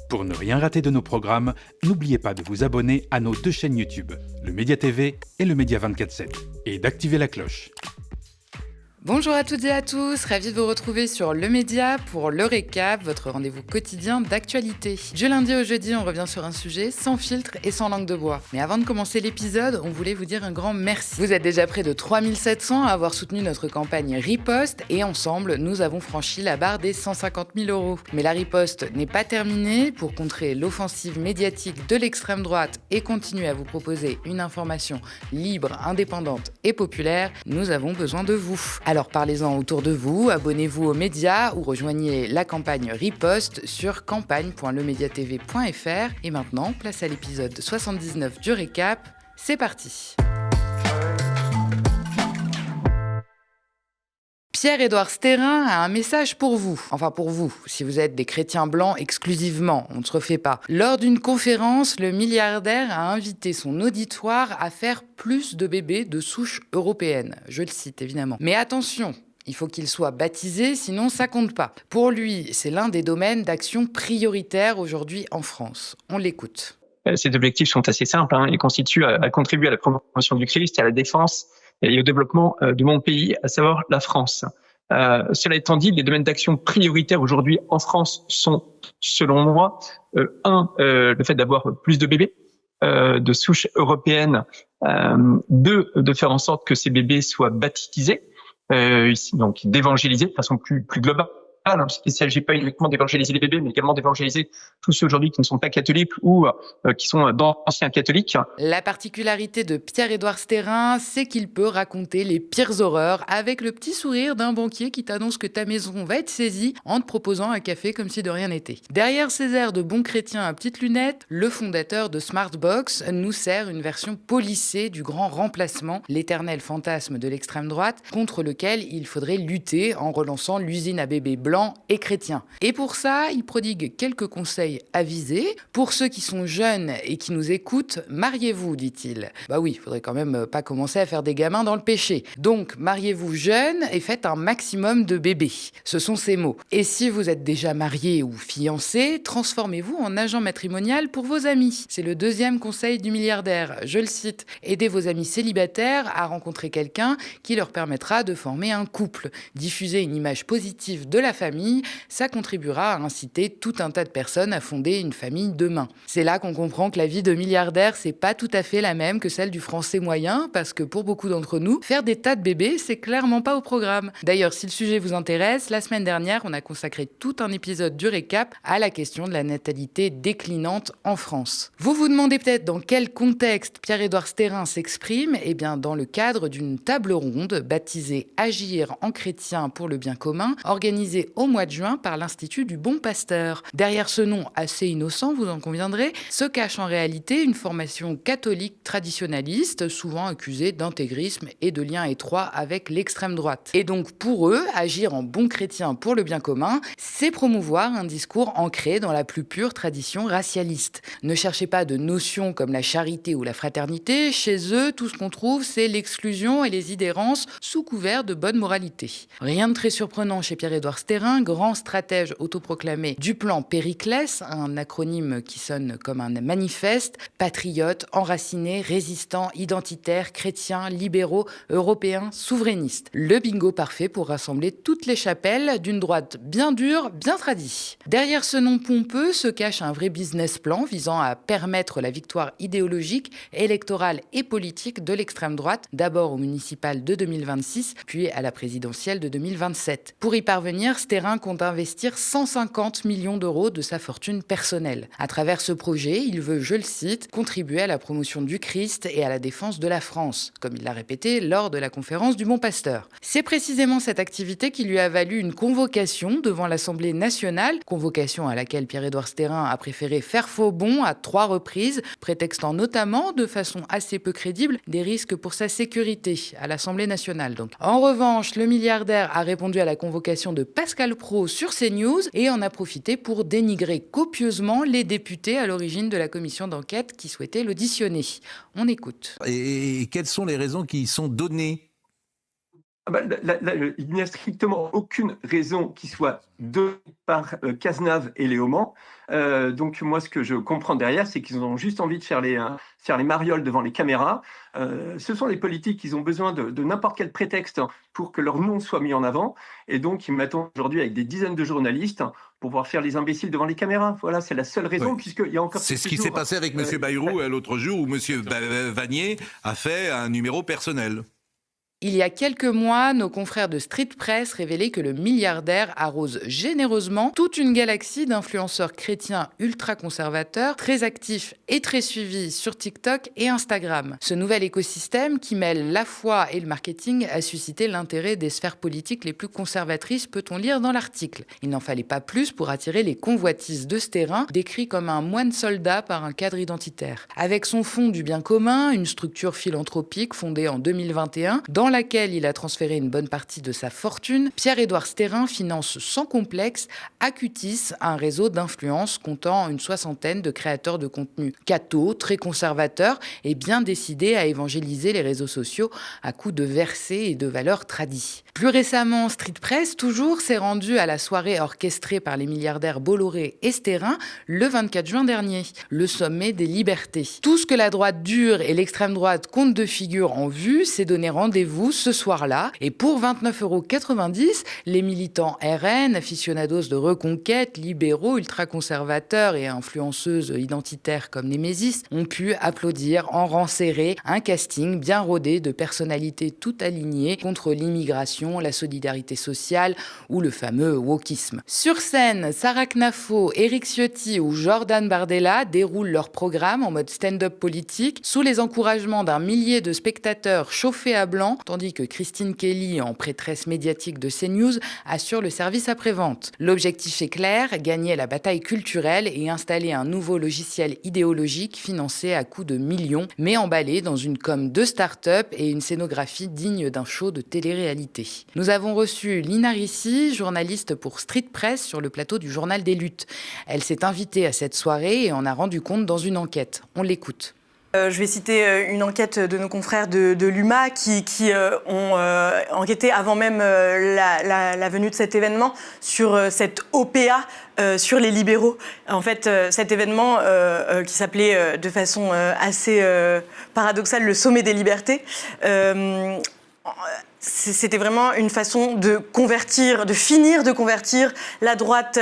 Pour ne rien rater de nos programmes, n'oubliez pas de vous abonner à nos 2 chaînes YouTube, le Média TV et le Média 24/7, et d'activer la cloche. Bonjour à toutes et à tous, ravi de vous retrouver sur Le Média pour le récap, votre rendez-vous quotidien d'actualité. Du lundi au jeudi, on revient sur un sujet sans filtre et sans langue de bois. Mais avant de commencer l'épisode, on voulait vous dire un grand merci. Vous êtes déjà près de 3700 à avoir soutenu notre campagne Riposte et ensemble, nous avons franchi la barre des 150 000 €. Mais la riposte n'est pas terminée. Pour contrer l'offensive médiatique de l'extrême droite et continuer à vous proposer une information libre, indépendante et populaire, nous avons besoin de vous. Alors parlez-en autour de vous, abonnez-vous aux médias ou rejoignez la campagne Riposte sur campagne.lemediatv.fr. Et maintenant, place à l'épisode 79 du récap. C'est parti. Pierre-Édouard Stérin a un message pour vous. Enfin pour vous, si vous êtes des chrétiens blancs exclusivement, on ne se refait pas. Lors d'une conférence, le milliardaire a invité son auditoire à faire plus de bébés de souche européenne. Je le cite évidemment. Mais attention, il faut qu'il soit baptisé, sinon ça compte pas. Pour lui, c'est l'un des domaines d'action prioritaires aujourd'hui en France. On l'écoute. Ces objectifs sont assez simples. Ils constituent à contribuer à la promotion du Christ, à la défense et au développement de mon pays, à savoir la France. Cela étant dit, les domaines d'action prioritaires aujourd'hui en France sont, selon moi, le fait d'avoir plus de bébés de souche européenne, 2, de faire en sorte que ces bébés soient baptisés, donc d'évangéliser de façon plus globale. Parce qu'il ne s'agit pas uniquement d'évangéliser les bébés, mais également d'évangéliser tous ceux aujourd'hui qui ne sont pas catholiques ou qui sont d'anciens catholiques. La particularité de Pierre-Édouard Stérin, c'est qu'il peut raconter les pires horreurs avec le petit sourire d'un banquier qui t'annonce que ta maison va être saisie en te proposant un café comme si de rien n'était. Derrière ses airs de bon chrétien à petites lunettes, le fondateur de Smartbox nous sert une version polissée du grand remplacement, l'éternel fantasme de l'extrême droite, contre lequel il faudrait lutter en relançant l'usine à bébés blancs et chrétiens. Et pour ça, il prodigue quelques conseils avisés. Pour ceux qui sont jeunes et qui nous écoutent, mariez-vous, dit-il. Bah oui, il faudrait quand même pas commencer à faire des gamins dans le péché. Donc, mariez-vous jeunes et faites un maximum de bébés. Ce sont ses mots. Et si vous êtes déjà marié ou fiancé, transformez-vous en agent matrimonial pour vos amis. C'est le 2e conseil du milliardaire. Je le cite. Aidez vos amis célibataires à rencontrer quelqu'un qui leur permettra de former un couple. Diffusez une image positive de la famille, ça contribuera à inciter tout un tas de personnes à fonder une famille demain. C'est là qu'on comprend que la vie de milliardaire, c'est pas tout à fait la même que celle du français moyen, parce que pour beaucoup d'entre nous, faire des tas de bébés, c'est clairement pas au programme. D'ailleurs, si le sujet vous intéresse, la semaine dernière, on a consacré tout un épisode du récap à la question de la natalité déclinante en France. Vous vous demandez peut-être dans quel contexte Pierre-Édouard Stérin s'exprime. Eh bien, dans le cadre d'une table ronde baptisée Agir en chrétien pour le bien commun, organisée au mois de juin par l'Institut du Bon Pasteur. Derrière ce nom assez innocent, vous en conviendrez, se cache en réalité une formation catholique traditionnaliste, souvent accusée d'intégrisme et de lien étroit avec l'extrême droite. Et donc pour eux, agir en bon chrétien pour le bien commun, c'est promouvoir un discours ancré dans la plus pure tradition racialiste. Ne cherchez pas de notions comme la charité ou la fraternité, chez eux, tout ce qu'on trouve, c'est l'exclusion et les idérances sous couvert de bonne moralité. Rien de très surprenant chez Pierre-Édouard Stérin, grand stratège autoproclamé du plan Périclès, un acronyme qui sonne comme un manifeste, patriote, enraciné, résistant, identitaire, chrétien, libéraux, européens, souverainistes. Le bingo parfait pour rassembler toutes les chapelles d'une droite bien dure, bien tradie. Derrière ce nom pompeux se cache un vrai business plan visant à permettre la victoire idéologique, électorale et politique de l'extrême droite, d'abord au municipal de 2026, puis à la présidentielle de 2027. Pour y parvenir, Stérin compte investir 150 millions d'euros de sa fortune personnelle. À travers ce projet, il veut, je le cite, contribuer à la promotion du Christ et à la défense de la France, comme il l'a répété lors de la conférence du Bon Pasteur. C'est précisément cette activité qui lui a valu une convocation devant l'Assemblée nationale, convocation à laquelle Pierre-Édouard Stérin a préféré faire faux bond à 3 reprises, prétextant notamment, de façon assez peu crédible, des risques pour sa sécurité à l'Assemblée nationale. Donc. En revanche, le milliardaire a répondu à la convocation de Pascal Praud sur CNews et en a profité pour dénigrer copieusement les députés à l'origine de la commission d'enquête qui souhaitaient l'auditionner. On écoute. Et quelles sont les raisons qui y sont données ? Il n'y a strictement aucune raison qui soit donnée par Cazenave et Léaumont. Donc moi, ce que je comprends derrière, c'est qu'ils ont juste envie de faire les marioles devant les caméras. Ce sont les politiques qui ont besoin de n'importe quel prétexte pour que leur nom soit mis en avant. Et donc, ils m'attendent aujourd'hui avec des dizaines de journalistes pour pouvoir faire les imbéciles devant les caméras. Voilà, c'est la seule raison, puisqu'il y a encore... C'est ce qui s'est passé avec M. Bayrou l'autre jour, où M. Vanier a fait un numéro personnel. Il y a quelques mois, nos confrères de Street Press révélaient que le milliardaire arrose généreusement toute une galaxie d'influenceurs chrétiens ultra-conservateurs, très actifs et très suivis sur TikTok et Instagram. Ce nouvel écosystème qui mêle la foi et le marketing a suscité l'intérêt des sphères politiques les plus conservatrices, peut-on lire dans l'article. Il n'en fallait pas plus pour attirer les convoitises de Stérin, décrit comme un moine soldat par un cadre identitaire. Avec son fonds du bien commun, une structure philanthropique fondée en 2021, dans laquelle il a transféré une bonne partie de sa fortune, Pierre-Édouard Stérin finance sans complexe Acutis, un réseau d'influence comptant une soixantaine de créateurs de contenu cathos, très conservateurs et bien décidés à évangéliser les réseaux sociaux à coups de versets et de valeurs tradies. Plus récemment, Street Press, toujours, s'est rendu à la soirée orchestrée par les milliardaires Bolloré et Stérin le 24 juin dernier, le sommet des libertés. Tout ce que la droite dure et l'extrême droite comptent de figure en vue s'est donné rendez-vous ce soir-là. Et pour 29,90 €, les militants RN, aficionados de reconquête, libéraux, ultra-conservateurs et influenceuses identitaires comme Némésis ont pu applaudir en rang serré un casting bien rodé de personnalités toutes alignées contre l'immigration, la solidarité sociale ou le fameux wokisme. Sur scène, Sarah Knafo, Éric Ciotti ou Jordan Bardella déroulent leur programme en mode stand-up politique sous les encouragements d'un millier de spectateurs chauffés à blanc, tandis que Christine Kelly, en prêtresse médiatique de CNews, assure le service après-vente. L'objectif est clair, gagner la bataille culturelle et installer un nouveau logiciel idéologique financé à coups de millions, mais emballé dans une com de start-up et une scénographie digne d'un show de télé-réalité. Nous avons reçu Lina Ricci, journaliste pour Street Press sur le plateau du Journal des Luttes. Elle s'est invitée à cette soirée et en a rendu compte dans une enquête. On l'écoute. Je vais citer une enquête de nos confrères de l'UMA qui ont enquêté avant même la venue de cet événement sur cette OPA sur les libéraux. En fait, cet événement qui s'appelait de façon assez paradoxale le Sommet des libertés, c'était vraiment une façon de finir de convertir la droite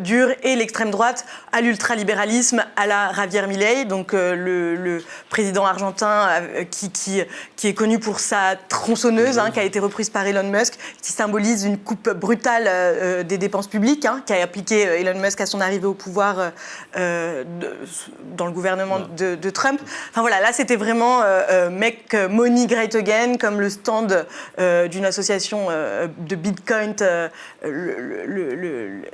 dure et l'extrême droite à l'ultralibéralisme, à la Javier Milei, donc le président argentin qui est connu pour sa tronçonneuse, qui a été reprise par Elon Musk, qui symbolise une coupe brutale des dépenses publiques, qu'a appliqué Elon Musk à son arrivée au pouvoir dans le gouvernement de Trump. Enfin voilà, là c'était vraiment Make Money Great Again, comme le stand d'une association de Bitcoin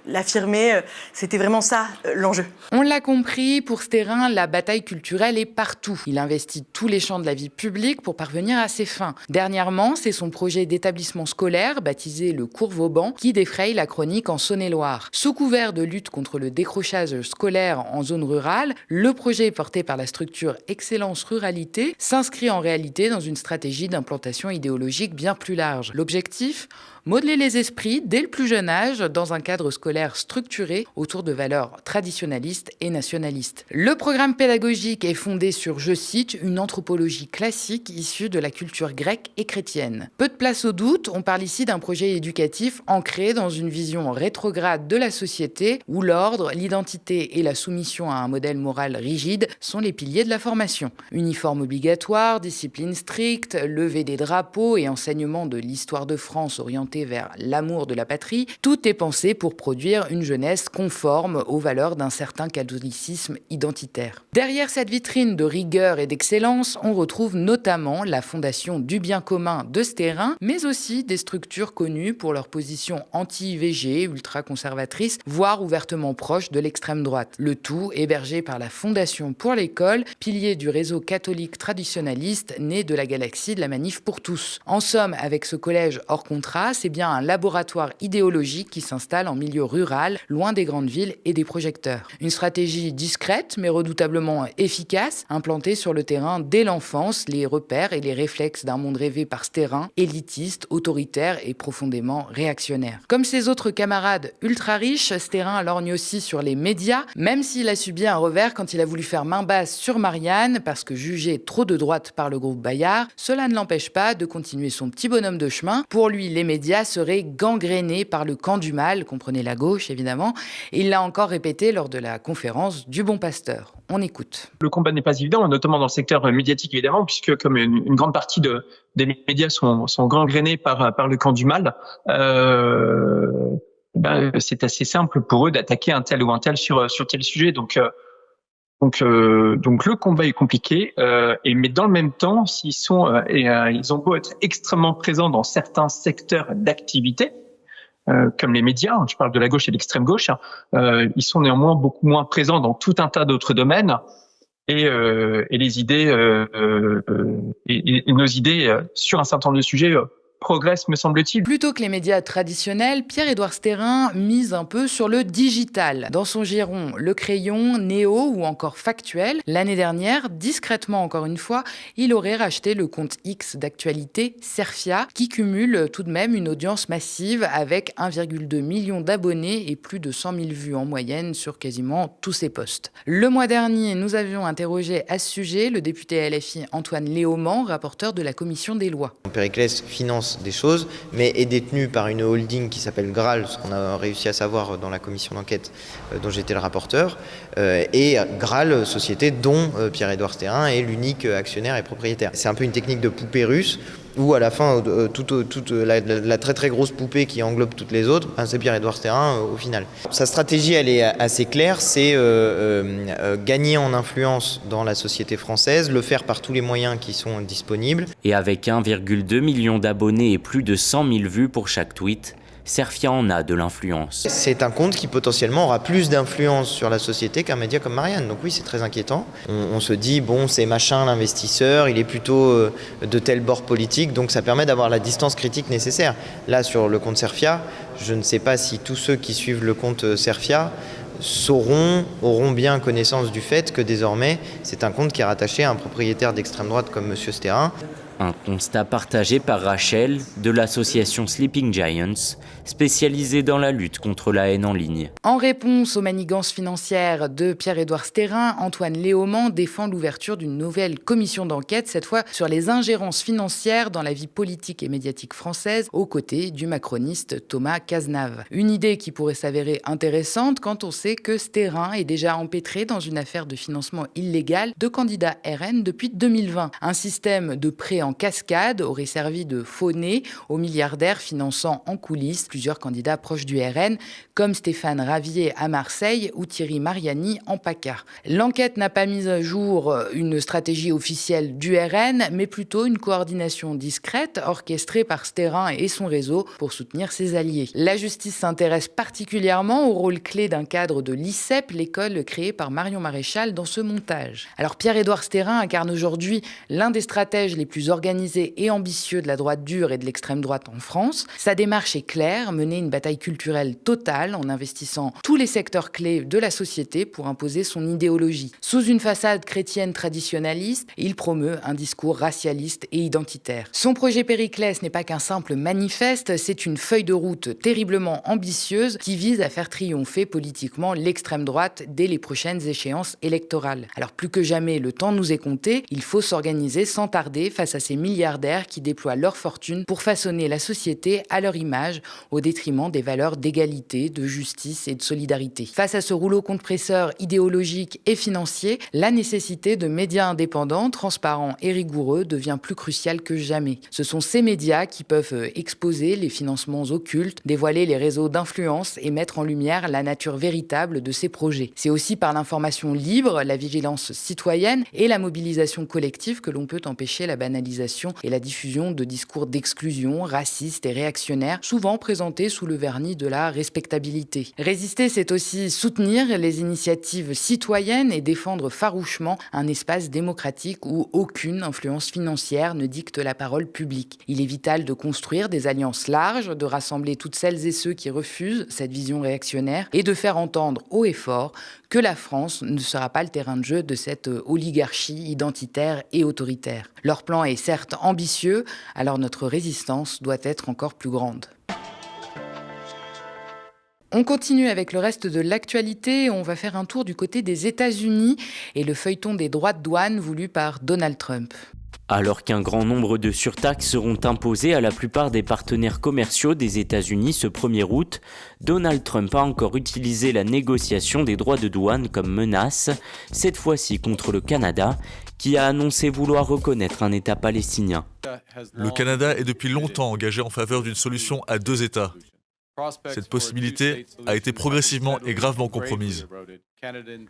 l'affirmait. C'était vraiment ça l'enjeu. On l'a compris, pour Stérin, la bataille culturelle est partout. Il investit tous les champs de la vie publique pour parvenir à ses fins. Dernièrement, c'est son projet d'établissement scolaire, baptisé le Cours Vauban, qui défraye la chronique en Saône-et-Loire. Sous couvert de lutte contre le décrochage scolaire en zone rurale, le projet porté par la structure Excellence Ruralité s'inscrit en réalité dans une stratégie d'implantation idéologique bien plus large. L'objectif ? Modeler les esprits dès le plus jeune âge dans un cadre scolaire structuré autour de valeurs traditionnalistes et nationalistes. Le programme pédagogique est fondé sur, je cite, une anthropologie classique issue de la culture grecque et chrétienne. Peu de place au doute, on parle ici d'un projet éducatif ancré dans une vision rétrograde de la société où l'ordre, l'identité et la soumission à un modèle moral rigide sont les piliers de la formation. Uniforme obligatoire, discipline stricte, levée des drapeaux et enseignement de l'histoire de France orientée vers l'amour de la patrie, tout est pensé pour produire une jeunesse conforme aux valeurs d'un certain catholicisme identitaire. Derrière cette vitrine de rigueur et d'excellence, on retrouve notamment la fondation du bien commun de Stérin, mais aussi des structures connues pour leur position anti-IVG, ultra-conservatrice, voire ouvertement proche de l'extrême droite. Le tout hébergé par la Fondation pour l'école, pilier du réseau catholique traditionnaliste né de la galaxie de la Manif pour tous. En somme, comme avec ce collège hors contrat, c'est bien un laboratoire idéologique qui s'installe en milieu rural, loin des grandes villes et des projecteurs. Une stratégie discrète, mais redoutablement efficace, implantée sur le terrain dès l'enfance, les repères et les réflexes d'un monde rêvé par Steyrin, élitiste, autoritaire et profondément réactionnaire. Comme ses autres camarades ultra riches, Steyrin lorgne aussi sur les médias, même s'il a subi un revers quand il a voulu faire main basse sur Marianne, parce que jugé trop de droite par le groupe Bayard, cela ne l'empêche pas de continuer son petit bonhomme de chemin. Pour lui, les médias seraient gangrénés par le camp du mal, comprenez la gauche évidemment, et il l'a encore répété lors de la conférence du Bon Pasteur. On écoute. Le combat n'est pas évident, notamment dans le secteur médiatique évidemment, puisque comme une grande partie des médias sont gangrénés par le camp du mal, c'est assez simple pour eux d'attaquer un tel ou un tel sur tel sujet. Donc le combat est compliqué, mais dans le même temps, ils ont beau être extrêmement présents dans certains secteurs d'activité, comme les médias, je parle de la gauche et de l'extrême gauche, ils sont néanmoins beaucoup moins présents dans tout un tas d'autres domaines. Et les idées et nos idées sur un certain nombre de sujets progresse, me semble-t-il. Plutôt que les médias traditionnels, Pierre-Édouard Steyrin mise un peu sur le digital. Dans son giron, Le Crayon, Néo ou encore Factuel, l'année dernière, discrètement encore une fois, il aurait racheté le compte X d'actualité Cerfia, qui cumule tout de même une audience massive avec 1,2 million d'abonnés et plus de 100 000 vues en moyenne sur quasiment tous ses posts. Le mois dernier, nous avions interrogé à ce sujet le député LFI Antoine Léaumont, rapporteur de la commission des lois. Périclès finance des choses, mais est détenu par une holding qui s'appelle Graal, ce qu'on a réussi à savoir dans la commission d'enquête dont j'étais le rapporteur, et Graal, société dont Pierre-Édouard Steyrin est l'unique actionnaire et propriétaire. C'est un peu une technique de poupée russe, où à la fin, toute la très très grosse poupée qui englobe toutes les autres, c'est Pierre-Édouard Steyrin au final. Sa stratégie, elle est assez claire, c'est gagner en influence dans la société française, le faire par tous les moyens qui sont disponibles. Et avec 1,2 million d'abonnés et plus de 100 000 vues pour chaque tweet, Cerfia en a de l'influence. C'est un compte qui potentiellement aura plus d'influence sur la société qu'un média comme Marianne. Donc oui, c'est très inquiétant. On se dit, bon, c'est machin l'investisseur, il est plutôt de tel bord politique, donc ça permet d'avoir la distance critique nécessaire. Là, sur le compte Cerfia, je ne sais pas si tous ceux qui suivent le compte Cerfia auront bien connaissance du fait que désormais, c'est un compte qui est rattaché à un propriétaire d'extrême droite comme M. Steyrin. Un constat partagé par Rachel de l'association Sleeping Giants, spécialisée dans la lutte contre la haine en ligne. En réponse aux manigances financières de Pierre-Édouard Steyrin, Antoine Léaumont défend l'ouverture d'une nouvelle commission d'enquête, cette fois sur les ingérences financières dans la vie politique et médiatique française, aux côtés du macroniste Thomas Cazenave. Une idée qui pourrait s'avérer intéressante quand on sait que Steyrin est déjà empêtré dans une affaire de financement illégal de candidats RN depuis 2020. Un système de prêt en cascade aurait servi de faux nez aux milliardaires finançant en coulisses plusieurs candidats proches du RN, comme Stéphane Ravier à Marseille ou Thierry Mariani en PACA. L'enquête n'a pas mis à jour une stratégie officielle du RN, mais plutôt une coordination discrète orchestrée par Steyrin et son réseau pour soutenir ses alliés. La justice s'intéresse particulièrement au rôle clé d'un cadre de l'ICEP, l'école créée par Marion Maréchal dans ce montage. Alors Pierre-Édouard Steyrin incarne aujourd'hui l'un des stratèges les plus organisé et ambitieux de la droite dure et de l'extrême droite en France. Sa démarche est claire, mener une bataille culturelle totale en investissant tous les secteurs clés de la société pour imposer son idéologie. Sous une façade chrétienne traditionnaliste, il promeut un discours racialiste et identitaire. Son projet Périclès n'est pas qu'un simple manifeste, c'est une feuille de route terriblement ambitieuse qui vise à faire triompher politiquement l'extrême droite dès les prochaines échéances électorales. Alors plus que jamais, le temps nous est compté, il faut s'organiser sans tarder face à ces milliardaires qui déploient leur fortune pour façonner la société à leur image, au détriment des valeurs d'égalité, de justice et de solidarité. Face à ce rouleau compresseur idéologique et financier, la nécessité de médias indépendants, transparents et rigoureux devient plus cruciale que jamais. Ce sont ces médias qui peuvent exposer les financements occultes, dévoiler les réseaux d'influence et mettre en lumière la nature véritable de ces projets. C'est aussi par l'information libre, la vigilance citoyenne et la mobilisation collective que l'on peut empêcher la banalisation radicalisation et la diffusion de discours d'exclusion, racistes et réactionnaires, souvent présentés sous le vernis de la respectabilité. Résister, c'est aussi soutenir les initiatives citoyennes et défendre farouchement un espace démocratique où aucune influence financière ne dicte la parole publique. Il est vital de construire des alliances larges, de rassembler toutes celles et ceux qui refusent cette vision réactionnaire et de faire entendre haut et fort que la France ne sera pas le terrain de jeu de cette oligarchie identitaire et autoritaire. Leur plan est certes ambitieux, alors notre résistance doit être encore plus grande. On continue avec le reste de l'actualité. On va faire un tour du côté des États-Unis et le feuilleton des droits de douane voulu par Donald Trump. Alors qu'un grand nombre de surtaxes seront imposées à la plupart des partenaires commerciaux des États-Unis ce 1er août, Donald Trump a encore utilisé la négociation des droits de douane comme menace, cette fois-ci contre le Canada, qui a annoncé vouloir reconnaître un État palestinien. Le Canada est depuis longtemps engagé en faveur d'une solution à 2 États. Cette possibilité a été progressivement et gravement compromise.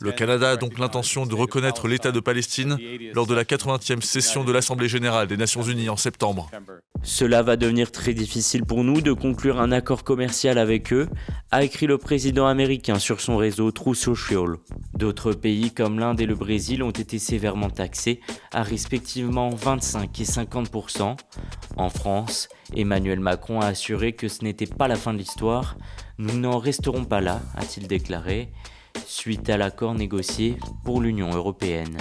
Le Canada a donc l'intention de reconnaître l'État de Palestine lors de la 80e session de l'Assemblée générale des Nations unies en septembre. Cela va devenir très difficile pour nous de conclure un accord commercial avec eux, a écrit le président américain sur son réseau Truth Social. D'autres pays comme l'Inde et le Brésil ont été sévèrement taxés à respectivement 25 et 50%. En France, Emmanuel Macron a assuré que ce n'était pas la fin de l'histoire. Nous n'en resterons pas là, a-t-il déclaré, suite à l'accord négocié pour l'Union européenne.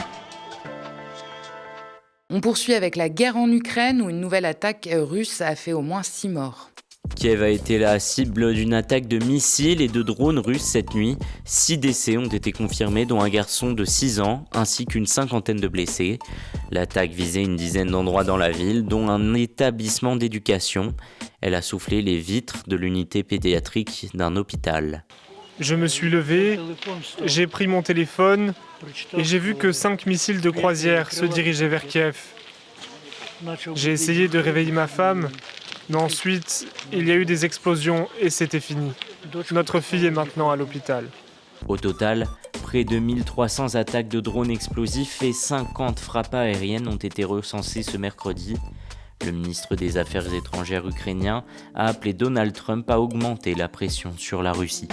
On poursuit avec la guerre en Ukraine où une nouvelle attaque russe a fait au moins 6 morts. Kiev a été la cible d'une attaque de missiles et de drones russes cette nuit. 6 décès ont été confirmés, dont un garçon de 6 ans, ainsi qu'une 50aine de blessés. L'attaque visait une dizaine d'endroits dans la ville, dont un établissement d'éducation. Elle a soufflé les vitres de l'unité pédiatrique d'un hôpital. Je me suis levé, j'ai pris mon téléphone et j'ai vu que 5 missiles de croisière se dirigeaient vers Kiev. J'ai essayé de réveiller ma femme, mais ensuite, il y a eu des explosions et c'était fini. Notre fille est maintenant à l'hôpital. Au total, près de 1300 attaques de drones explosifs et 50 frappes aériennes ont été recensées ce mercredi. Le ministre des Affaires étrangères ukrainien a appelé Donald Trump à augmenter la pression sur la Russie.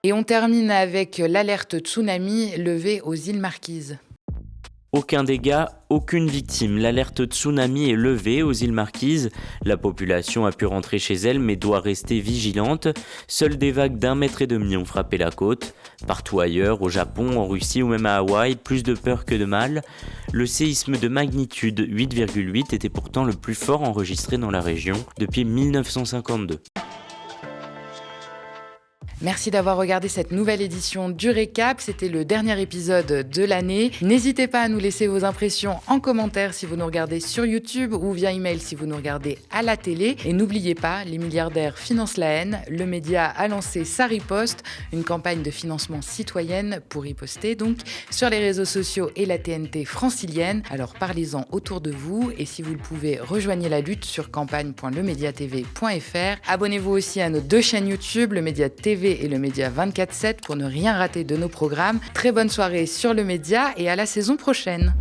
Et on termine avec l'alerte tsunami levée aux îles Marquises. Aucun dégât, aucune victime. L'alerte tsunami est levée aux îles Marquises. La population a pu rentrer chez elle mais doit rester vigilante. Seules des vagues d'1,5 mètre ont frappé la côte. Partout ailleurs, au Japon, en Russie ou même à Hawaï, plus de peur que de mal. Le séisme de magnitude 8,8 était pourtant le plus fort enregistré dans la région depuis 1952. Merci d'avoir regardé cette nouvelle édition du Récap. C'était le dernier épisode de l'année. N'hésitez pas à nous laisser vos impressions en commentaire si vous nous regardez sur YouTube ou via email si vous nous regardez à la télé. Et n'oubliez pas, les milliardaires financent la haine. Le média a lancé sa riposte, une campagne de financement citoyenne pour riposter donc sur les réseaux sociaux et la TNT francilienne. Alors parlez-en autour de vous et si vous le pouvez, rejoignez la lutte sur campagne.lemediatv.fr. Abonnez-vous aussi à nos 2 chaînes YouTube, le Média TV et le Média 24/7 pour ne rien rater de nos programmes. Très bonne soirée sur le Média et à la saison prochaine.